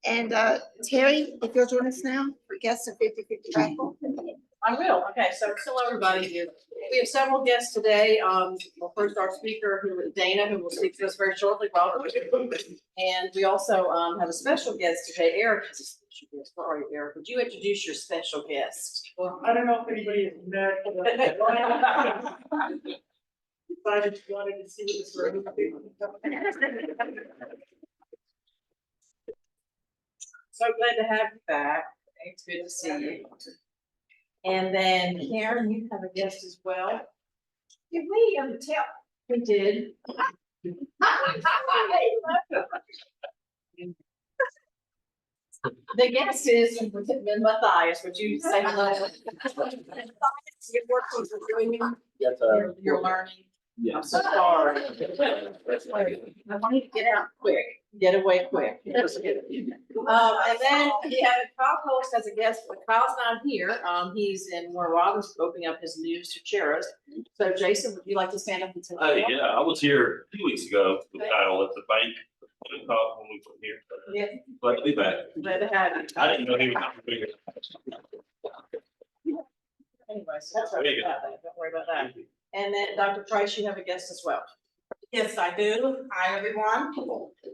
And Terry, if you'll join us now for guests of 50/50 raffle. I will. Okay, so hello, everybody. We have several guests today. Well, first our speaker, who is Dana, who will speak to us very shortly. Welcome. And we also have a special guest today, Eric. Has a special guest. Where are you, Eric? Would you introduce your special guest? Well, I don't know if anybody has met. But I just wanted to see what this room would be. So glad to have you back. It's good to see you. And then Karen, you have a guest as well. Did we tell? We did. The guest is Matthias. Would you say hello? You're working for doing. Yes, You're learning. yeah. I'm so sorry. I want you to get out quick, get away quick. And then we have Kyle Post as a guest, but Kyle's not here. He's in Warner Robins opening up his new Sucheras. So Jason, would you like to stand up and tell? Hey, yeah, I was here 2 weeks ago with Kyle at the bank. When we were here. Yeah. Glad to be back. Glad to have you. I didn't know he was coming here. Anyways, that's right. Don't worry about that. And then Dr. Price, you have a guest as well. Yes, I do. Hi, everyone.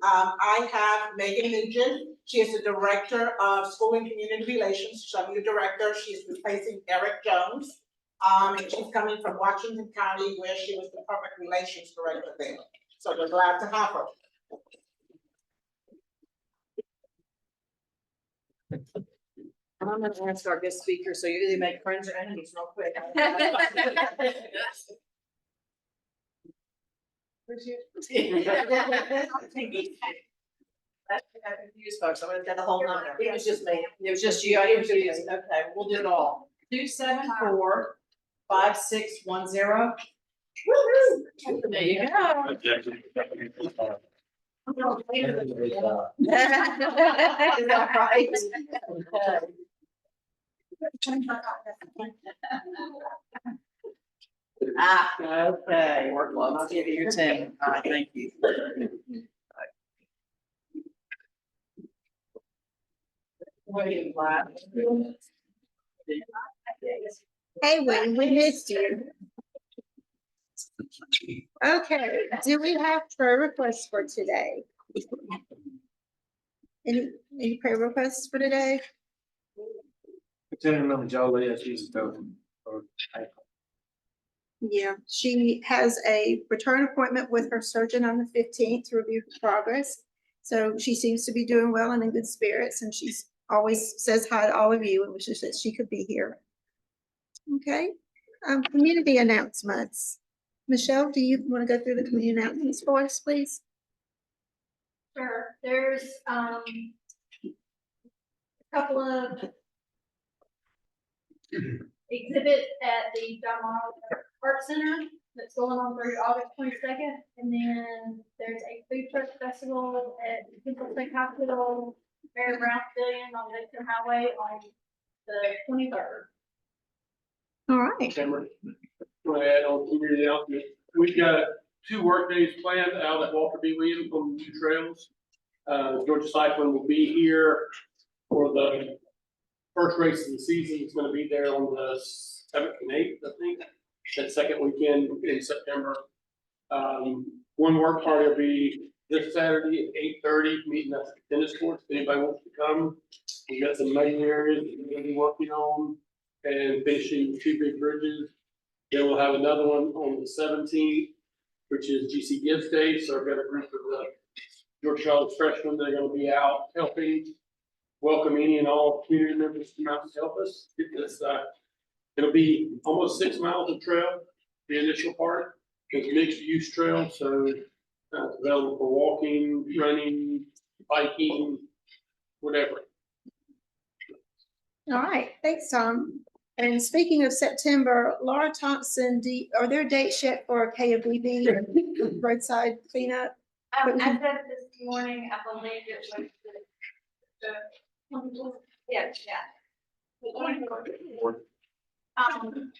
I have Megan Nugent. She is the Director of School and Community Relations. She's our new director. She's replacing Eric Jones. And she's coming from Washington County, where she was the Public Relations Director there. So we're glad to have her. I'm gonna ask our guest speaker, so you either make friends or enemies real quick. That's confused folks. I would have got the whole number. It was just me. It was just you. I confused. Okay, we'll do it all. 274-5610. There you go. Is that right? Okay, work well. I'll give you your 10. All right, thank you. Hey, Wayne, we missed you. Okay, do we have prayer requests for today? Any prayer requests for today? Lieutenant Miller Jolie, she's going. Yeah, she has a return appointment with her surgeon on the 15th to review her progress. So she seems to be doing well and in good spirits, and she's always says hi to all of you and wishes that she could be here. Okay, community announcements. Michelle, do you want to go through the community announcements for us, please? Sure. There's a couple of exhibits at the John Morrow Art Center that's going on through August 22nd, and then there's a food truck festival at Central State Hospital, Mary Brown Pavilion on Dixon Highway on the 23rd. All right. Go ahead on community announcement. We've got 2 work days planned out at Walter B. Williams on the new trails. Georgia Cycling will be here for the first race of the season. It's going to be there on the 7th and 8th, I think. That second weekend in September. One work party will be this Saturday at 8:30, meeting at the tennis courts. If anybody wants to come, we got some main areas that we're going to be working on and finishing 2 big bridges. Then we'll have another one on the 17th, which is GC Gives Day. So I've got a group of the Georgia College freshmen that are going to be out helping welcome any and all community members to come out and help us get this. It'll be almost 6 miles of trail, the initial part. It's a mixed use trail, so available for walking, running, biking, whatever. All right, thanks, Tom. And speaking of September, Laura Thompson, are there dates yet for KOBB roadside cleanup? I said this morning, I believe it was the 24th.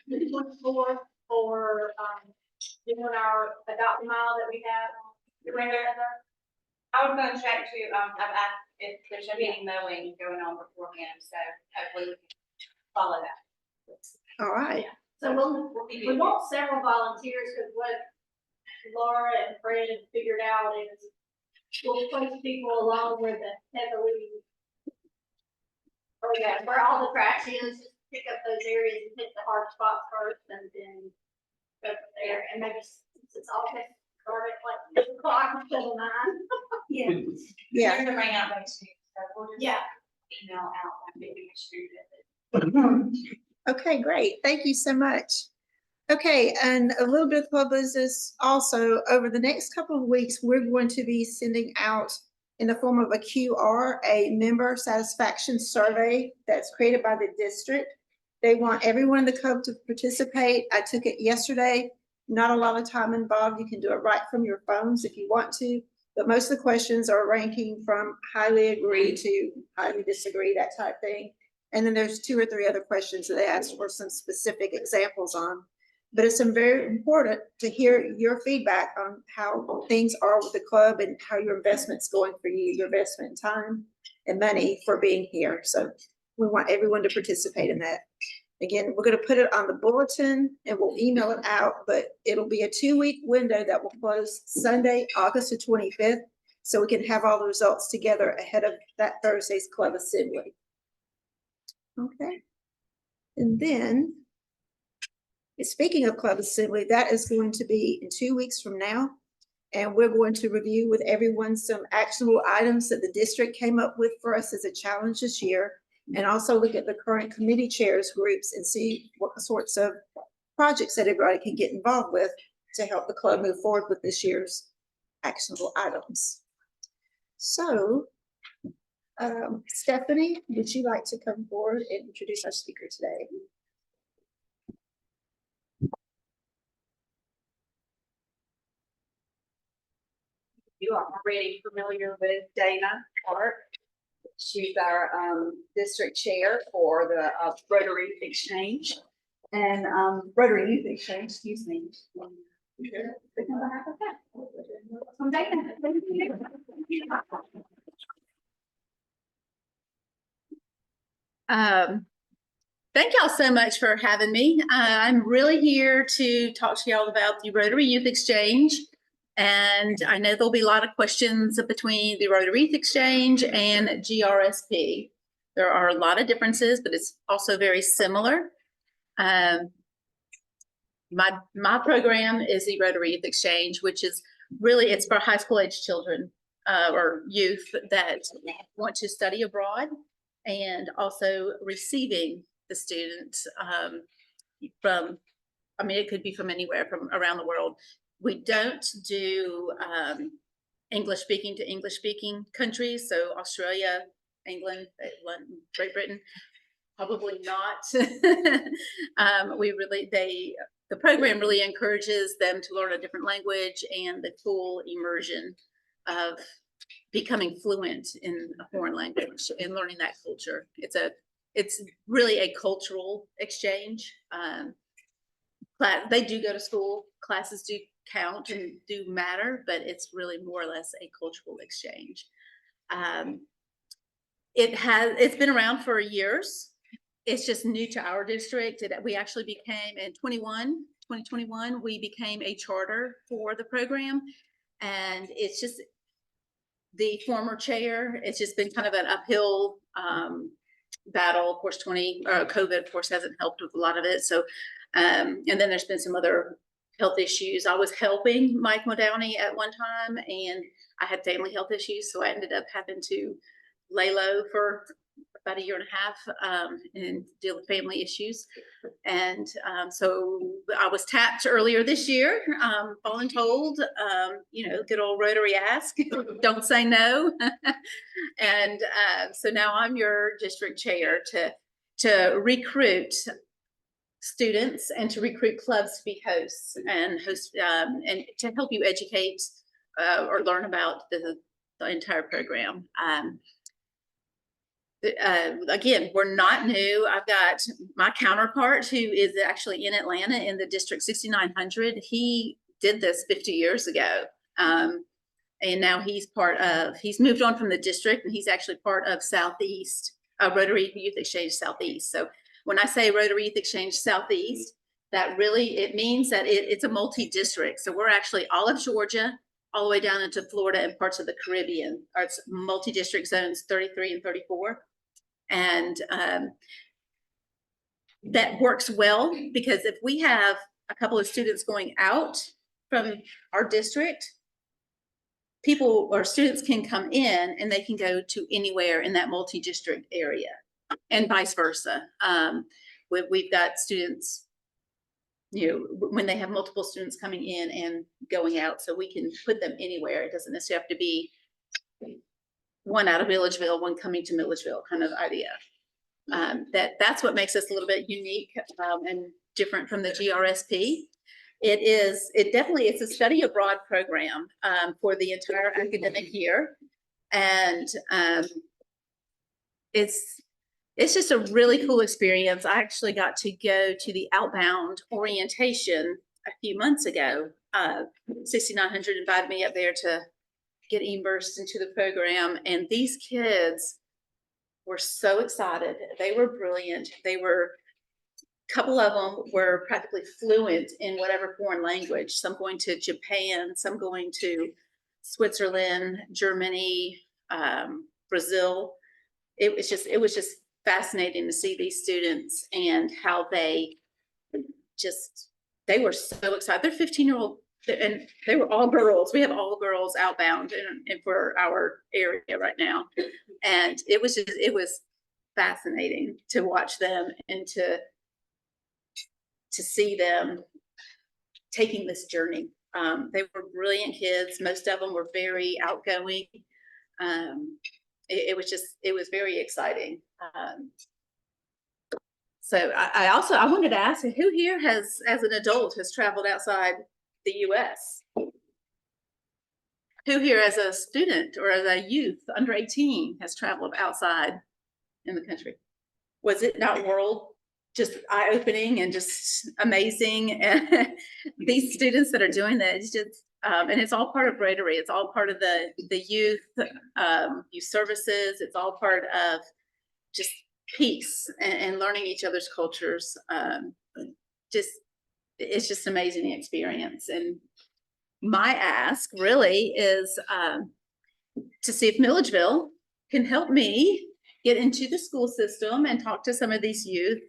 The 24th for doing our adopt mile that we have. I was gonna check too. I've asked there should be any mowing going on beforehand, so hopefully we can follow that. All right. So we want several volunteers, because what Laura and Fred figured out is we'll place people along where the heavily, or yeah, where all the trash is, just pick up those areas and hit the hard spots first, and then go from there, and maybe since it's all started like 8 o'clock instead of 9. Yeah. Yeah. They're gonna bring out those too, so we'll just Yeah. email out and maybe distribute it. Okay, great. Thank you so much. Okay, and a little bit of club business also. Over the next couple of weeks, we're going to be sending out in the form of a QR, a member satisfaction survey that's created by the district. They want everyone in the club to participate. I took it yesterday. Not a lot of time involved. You can do it right from your phones if you want to, but most of the questions are ranking from highly agree to highly disagree, that type thing. And then there's 2 or 3 other questions that they asked for some specific examples on. But it's very important to hear your feedback on how things are with the club and how your investment's going for you, your investment in time and money for being here. So we want everyone to participate in that. Again, we're going to put it on the bulletin and we'll email it out, but it'll be a 2-week window that will close Sunday, August the 25th. So we can have all the results together ahead of that Thursday's club assembly. Okay. And then, speaking of club assembly, that is going to be in 2 weeks from now. And we're going to review with everyone some actionable items that the district came up with for us as a challenge this year. And also look at the current committee chairs groups and see what sorts of projects that everybody can get involved with to help the club move forward with this year's actionable items. So, Stephanie, would you like to come forward and introduce our speaker today? You are already familiar with Dana Clark. She's our district chair for the Rotary Exchange and Rotary Youth Exchange, excuse me. Thank y'all so much for having me. I'm really here to talk to y'all about the Rotary Youth Exchange. And I know there'll be a lot of questions between the Rotary Youth Exchange and GRSP. There are a lot of differences, but it's also very similar. My program is the Rotary Youth Exchange, which is really, it's for high school age children or youth that want to study abroad, and also receiving the students from, I mean, it could be from anywhere from around the world. We don't do English speaking to English speaking countries. So Australia, England, Great Britain, probably not. The program really encourages them to learn a different language and the full immersion of becoming fluent in a foreign language and learning that culture. It's really a cultural exchange. They do go to school, classes do count and do matter, but it's really more or less a cultural exchange. It's been around for years. It's just new to our district. We actually became in 2021, we became a charter for the program. And it's just the former chair, it's just been kind of an uphill battle. Of course, COVID, of course, hasn't helped with a lot of it. So, and then there's been some other health issues. I was helping Mike Modowney at one time, and I had family health issues, so I ended up having to lay low for about a year and a half and deal with family issues. And so I was tapped earlier this year, voluntold, good old Rotary ask, don't say no. And so now I'm your district chair to recruit students and to recruit clubs to be hosts and and to help you educate or learn about the entire program. Again, we're not new. I've got my counterpart who is actually in Atlanta in the District 6900. He did this 50 years ago. And now he's moved on from the district, and he's actually part of Southeast, Rotary Youth Exchange Southeast. So when I say Rotary Youth Exchange Southeast, that really, it means that it's a multi-district. So we're actually all of Georgia, all the way down into Florida and parts of the Caribbean. Or it's multi-district zones 33 and 34. And that works well, because if we have a couple of students going out from our district, people or students can come in and they can go to anywhere in that multi-district area, and vice versa. We've got students, when they have multiple students coming in and going out, so we can put them anywhere. It doesn't necessarily have to be one out of Milledgeville, one coming to Milledgeville kind of idea. That's what makes us a little bit unique and different from the GRSP. It definitely, it's a study abroad program for the entire academic year. And it's just a really cool experience. I actually got to go to the outbound orientation a few months ago. 6900 invited me up there to get immersed into the program. And these kids were so excited. They were brilliant. A couple of them were practically fluent in whatever foreign language, some going to Japan, some going to Switzerland, Germany, Brazil. It was just fascinating to see these students and how they were so excited. They're 15-year-old, and they were all girls. We have all girls outbound and for our area right now. And it was fascinating to watch them and to see them taking this journey. They were brilliant kids. Most of them were very outgoing. It was very exciting. So I wanted to ask, who here has, as an adult, has traveled outside the US? Who here as a student or as a youth under 18 has traveled outside in the country? Was it not just eye-opening and just amazing? And these students that are doing that, it's just, and it's all part of Rotary. It's all part of the youth services. It's all part of just peace and learning each other's cultures. It's just an amazing experience. And my ask really is to see if Milledgeville can help me get into the school system and talk to some of these youth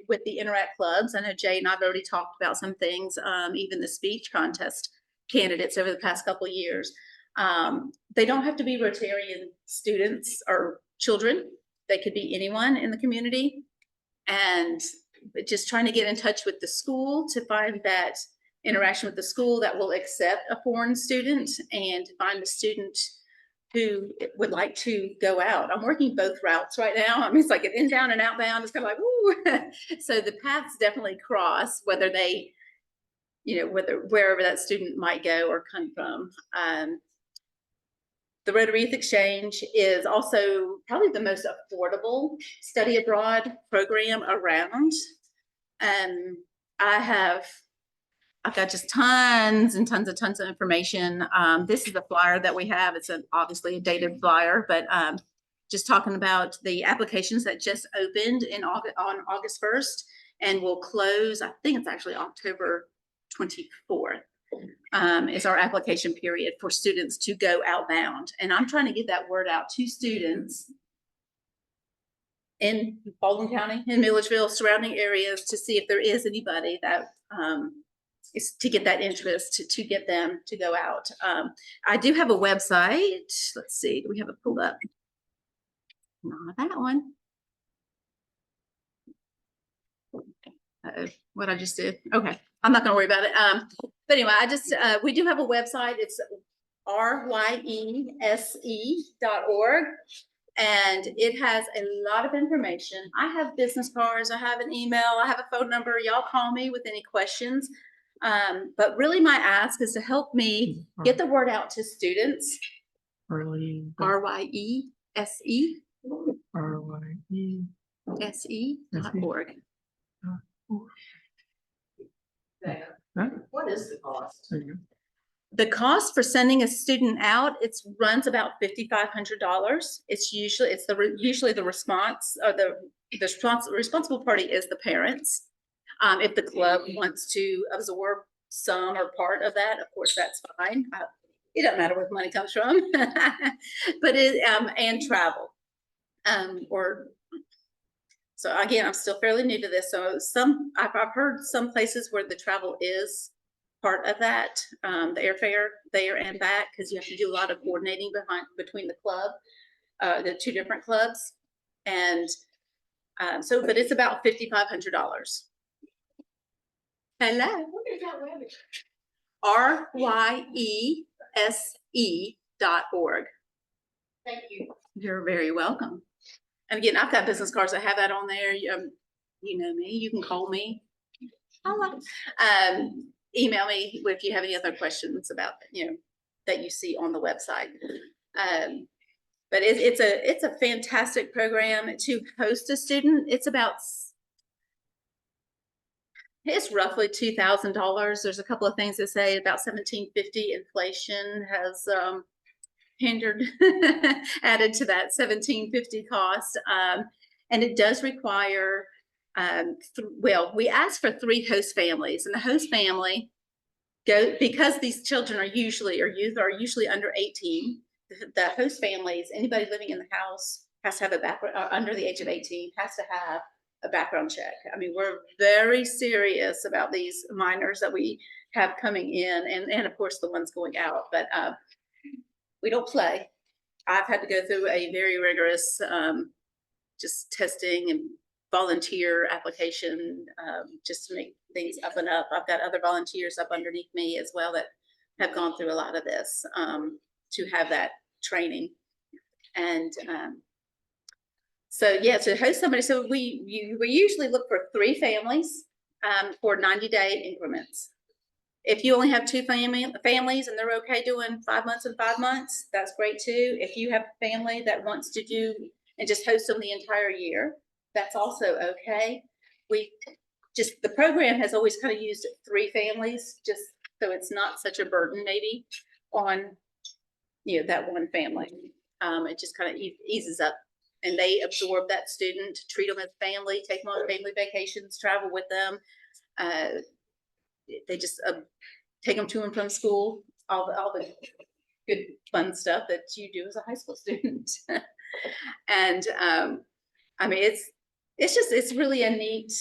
with the Interact clubs. I know Jay and I've already talked about some things, even the speech contest candidates over the past couple of years. They don't have to be Rotarian students or children. They could be anyone in the community. And just trying to get in touch with the school to find that interaction with the school that will accept a foreign student and find a student who would like to go out. I'm working both routes right now. I mean, it's like an inbound and outbound. It's kind of like, woo. So the paths definitely cross, whether they, wherever that student might go or come from. The Rotary Youth Exchange is also probably the most affordable study abroad program around. I've got just tons and tons of information. This is the flyer that we have. It's obviously a dated flyer, but just talking about the applications that just opened on August 1st and will close, I think it's actually October 24th. Is our application period for students to go outbound. And I'm trying to get that word out to students in Baldwin County, in Milledgeville, surrounding areas, to see if there is anybody that is to get that interest, to get them to go out. I do have a website. Let's see, do we have it pulled up? Not that one. What I just did. Okay, I'm not gonna worry about it. But anyway, we do have a website. It's ryese.org, and it has a lot of information. I have business cards, I have an email, I have a phone number. Y'all call me with any questions. But really my ask is to help me get the word out to students. ryese.org. What is the cost? The cost for sending a student out, it runs about $5,500. It's usually, usually the response, or the responsible party is the parents. If the club wants to absorb some or part of that, of course, that's fine. It doesn't matter where the money comes from, but and travel. So again, I'm still fairly new to this. So I've heard some places where the travel is part of that, the airfare there and back, because you have to do a lot of coordinating between the club, the two different clubs. And but it's about $5,500. Hello. What is that website? ryese.org. Thank you. You're very welcome. And again, I've got business cards. I have that on there. You know me. You can call me. Email me if you have any other questions about that you see on the website. But it's a fantastic program to host a student. It's roughly $2,000. There's a couple of things that say about $1,750. Inflation has hindered added to that $1,750 cost, and it does require we ask for 3 host families, and the host family because these children are usually under 18. The host families, anybody living in the house has to have a background, under the age of 18 has to have a background check. I mean, we're very serious about these minors that we have coming in, and of course the ones going out, but we don't play. I've had to go through a very rigorous just testing and volunteer application just to make things up and up. I've got other volunteers up underneath me as well that have gone through a lot of this to have that training. And so yeah, to host somebody, so we usually look for 3 families for 90-day increments. If you only have 2 families and they're okay doing 5 months and 5 months, that's great too. If you have a family that wants to do and just host them the entire year, that's also okay. The program has always kind of used 3 families, just so it's not such a burden maybe on that one family. It just kind of eases up, and they absorb that student, treat them as family, take them on family vacations, travel with them. They just take them to and from school, all the good fun stuff that you do as a high school student. And I mean, it's really a neat,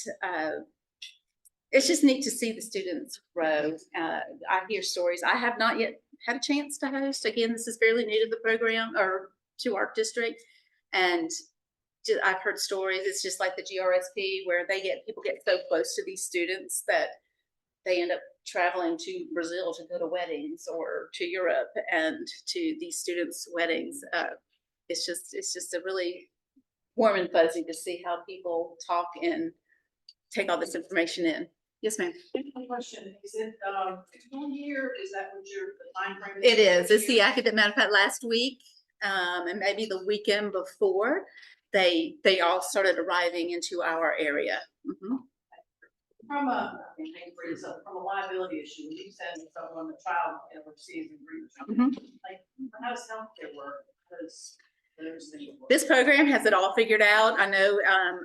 it's just neat to see the students grow. I hear stories. I have not yet had a chance to host. Again, this is fairly new to the program or to our district. And I've heard stories. It's just like the GRSP where people get so close to these students that they end up traveling to Brazil to go to weddings, or to Europe and to these students' weddings. It's just a really warm and fuzzy to see how people talk and take all this information in. Yes, ma'am. Question, is it, 1 year, is that what the time frame? It is. It's the academic. Matter of fact, last week, and maybe the weekend before, they all started arriving into our area. Mm-hmm. From a liability issue, when you send someone, a child overseas and bring Mm-hmm. like, how does healthcare work? Because this program has it all figured out. I know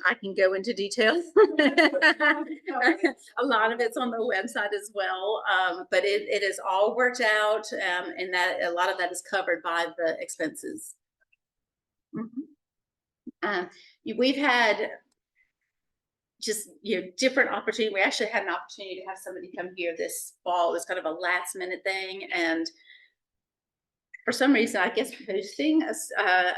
I can go into detail. A lot of it's on the website as well, but it is all worked out, and that a lot of that is covered by the expenses. Mm-hmm. We've had just different opportunity. We actually had an opportunity to have somebody come here this fall. It was kind of a last minute thing, and for some reason, I guess hosting a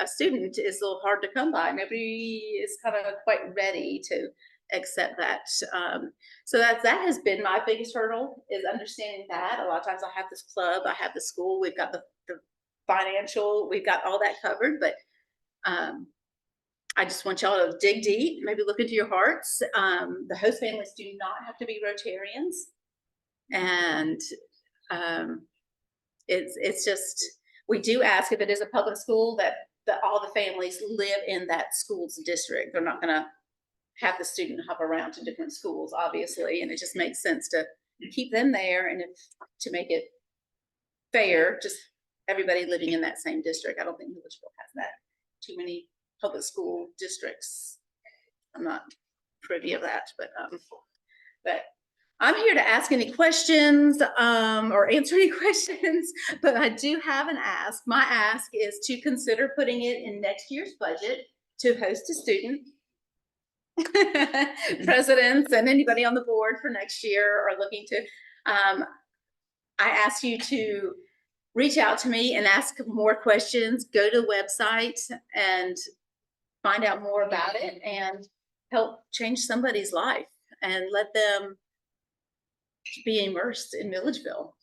student is a little hard to come by. Nobody is kind of quite ready to accept that. So that has been my biggest hurdle, is understanding that. A lot of times I have this club, I have the school, we've got the financial, we've got all that covered, but I just want y'all to dig deep, maybe look into your hearts. The host families do not have to be Rotarians. And it's just, we do ask if it is a public school that all the families live in that school's district. They're not gonna have the student hop around to different schools, obviously, and it just makes sense to keep them there and to make it fair, just everybody living in that same district. I don't think Milledgeville has that, too many public school districts. I'm not privy of that, but I'm here to ask any questions, or answer any questions, but I do have an ask. My ask is to consider putting it in next year's budget to host a student. Presidents and anybody on the board for next year are looking to, I ask you to reach out to me and ask more questions, go to the website and find out more about it and help change somebody's life and let them be immersed in Milledgeville.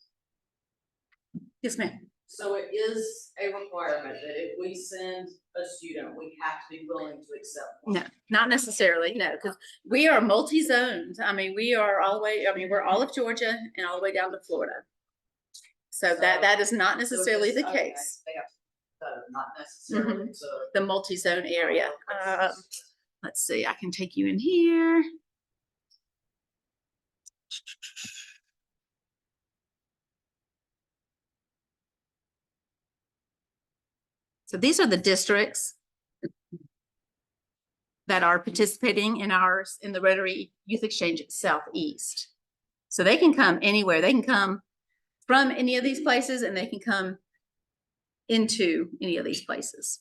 Yes, ma'am. So it is a requirement that if we send a student, we have to be willing to accept one. No, not necessarily, no, because we are multi-zoned. I mean, we are all the way, I mean, we're all of Georgia and all the way down to Florida. So that is not necessarily the Okay, case, they have to, not necessarily, so. the multi-zone area. Let's see, I can take you in here. So these are the districts that are participating in the Rotary Youth Exchange Southeast. So they can come anywhere. They can come from any of these places and they can come into any of these places.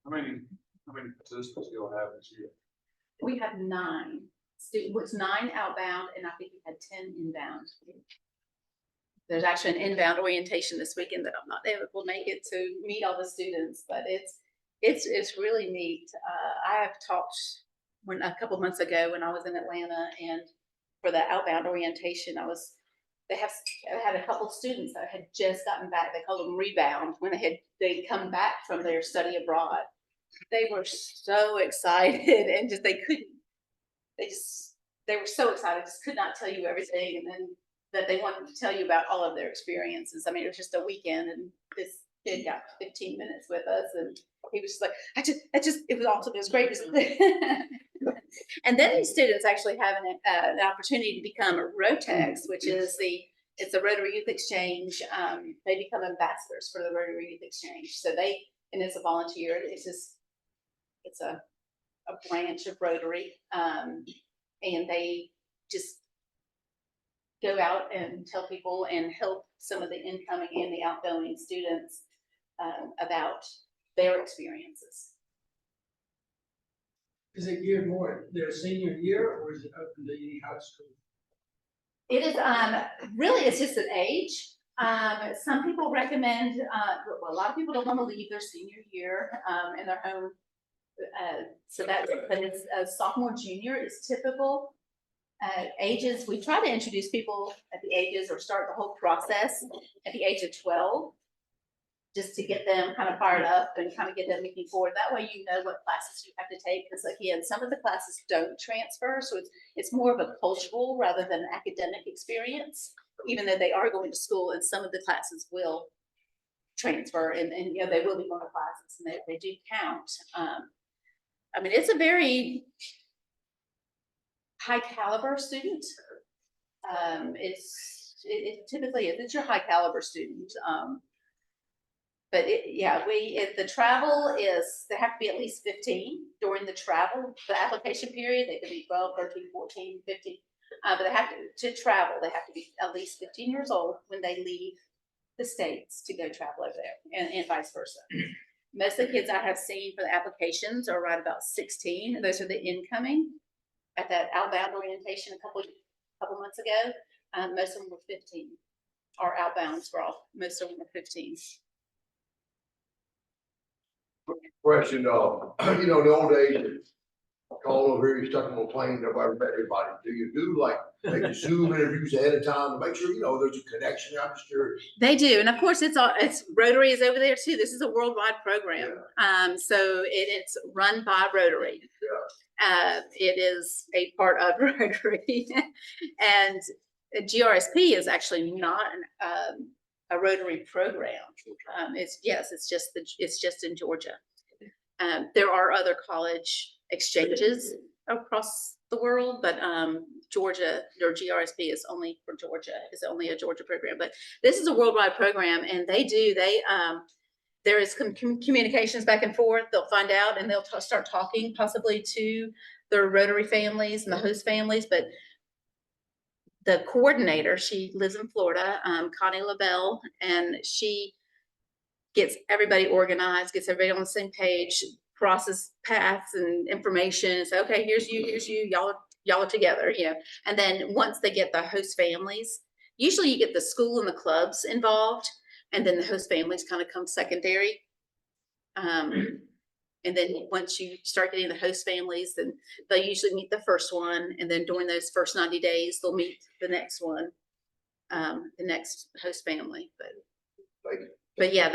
How many participants you'll have this year? We have 9 students, 9 outbound, and I think we had 10 inbound. There's actually an inbound orientation this weekend that I'm not able to make it to meet all the students, but it's really neat. I have talked a couple months ago when I was in Atlanta, and for the outbound orientation, I had a couple of students that had just gotten back. They call them rebound when they'd come back from their study abroad. They were so excited and they were so excited, just could not tell you everything, and then that they wanted to tell you about all of their experiences. I mean, it was just a weekend, and this kid got 15 minutes with us, and he was just like, it was awesome. It was great. And then these students actually have an opportunity to become a ROTEX, which is it's a Rotary Youth Exchange. They become ambassadors for the Rotary Youth Exchange. So and it's a volunteer. It's a branch of Rotary, and they just go out and tell people and help some of the incoming and the outgoing students about their experiences. Is it geared more their senior year, or is it open to any high school? It is really, it's just an age. Some people recommend, well, a lot of people don't want to leave their senior year in their home. But it's sophomore, junior is typical. Ages, we try to introduce people at the ages or start the whole process at the age of 12, just to get them kind of fired up and kind of get them moving forward. That way you know what classes you have to take, because again, some of the classes don't transfer, so it's more of a cultural rather than an academic experience, even though they are going to school, and some of the classes will transfer, and you know, they will be going to classes, and they do count. I mean, it's a very high caliber student. It typically it's your high caliber student. But the travel is, they have to be at least 15 during the travel, the application period. They could be 12, 13, 14, 15. But they have to travel. They have to be at least 15 years old when they leave the States to go travel over there, and vice versa. Most of the kids I have seen for the applications are right about 16. Those are the incoming. At that outbound orientation a couple months ago, most of them were 15. Our outbounds were most of them were 15. Question, you know, in the old days, call over here, you stuck on a plane, nobody met everybody. Do you do like maybe Zoom interviews ahead of time to make sure, you know, there's a connection? I'm just curious. They do, and of course it's Rotary is over there too. This is a worldwide program. Yeah. So it's run by Rotary. Yeah. It is a part of Rotary, and GRSP is actually not a Rotary program. It's just in Georgia. There are other college exchanges across the world, but Georgia, or GRSP is only for Georgia, is only a Georgia program, but this is a worldwide program, and there is communications back and forth. They'll find out and they'll start talking possibly to their Rotary families and the host families, but the coordinator, she lives in Florida, Connie LaBelle, and she gets everybody organized, gets everybody on the same page, crosses paths and information. So, okay, here's you, y'all are together, you know. And then once they get the host families, usually you get the school and the clubs involved, and then the host families kind of come secondary. And then once you start getting the host families, then they'll usually meet the first one, and then during those first 90 days, they'll meet the next one, the next host family. But yeah,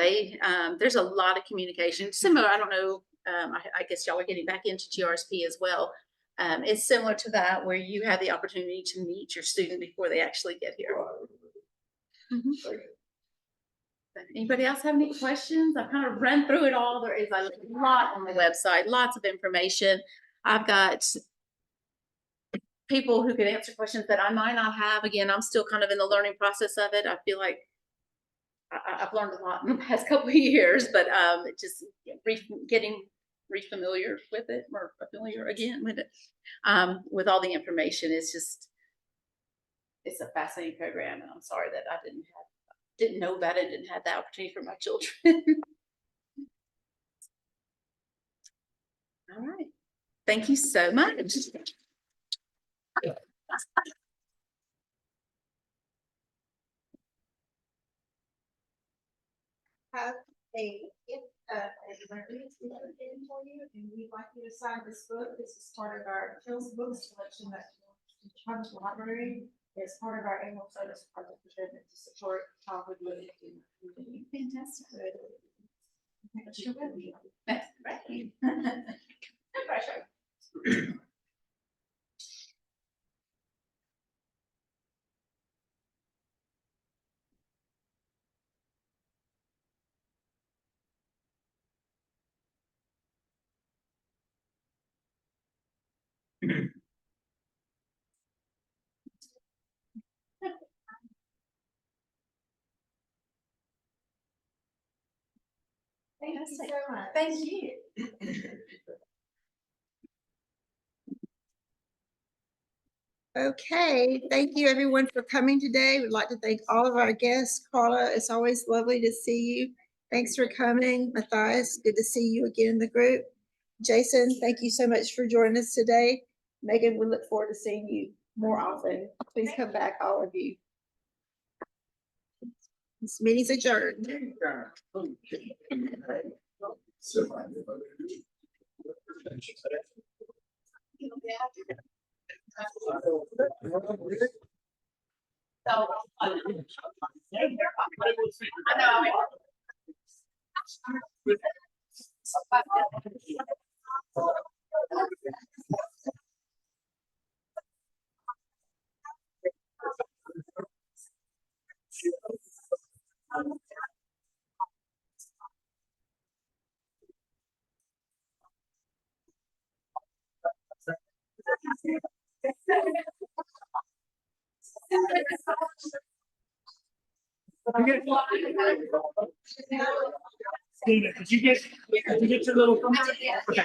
there's a lot of communication. Similar, I don't know, I guess y'all are getting back into GRSP as well. It's similar to that, where you have the opportunity to meet your student before they actually get here. Mhm. Anybody else have any questions? I've kind of run through it all. There is a lot on the website, lots of information. I've got people who can answer questions that I might not have. Again, I'm still kind of in the learning process of it. I feel like I've learned a lot in the past couple of years, but just getting re-familiar with it, or familiar again with it, with all the information. It's a fascinating program, and I'm sorry that I didn't know about it, didn't have the opportunity for my children. All right. Thank you so much. Have a learning for you, and we'd like you to sign this book. This is part of our Phil's book selection that Trump's library is part of our annual service project to support childhood living. Fantastic. Sure will be. Right. No pressure. Thank you so much. Thank you. Okay, thank you everyone for coming today. We'd like to thank all of our guests. Carla, it's always lovely to see you. Thanks for coming. Matthias, good to see you again in the group. Jason, thank you so much for joining us today. Megan, we look forward to seeing you more often. Please come back, all of you. This meeting's adjourned. Did you get your little? Okay.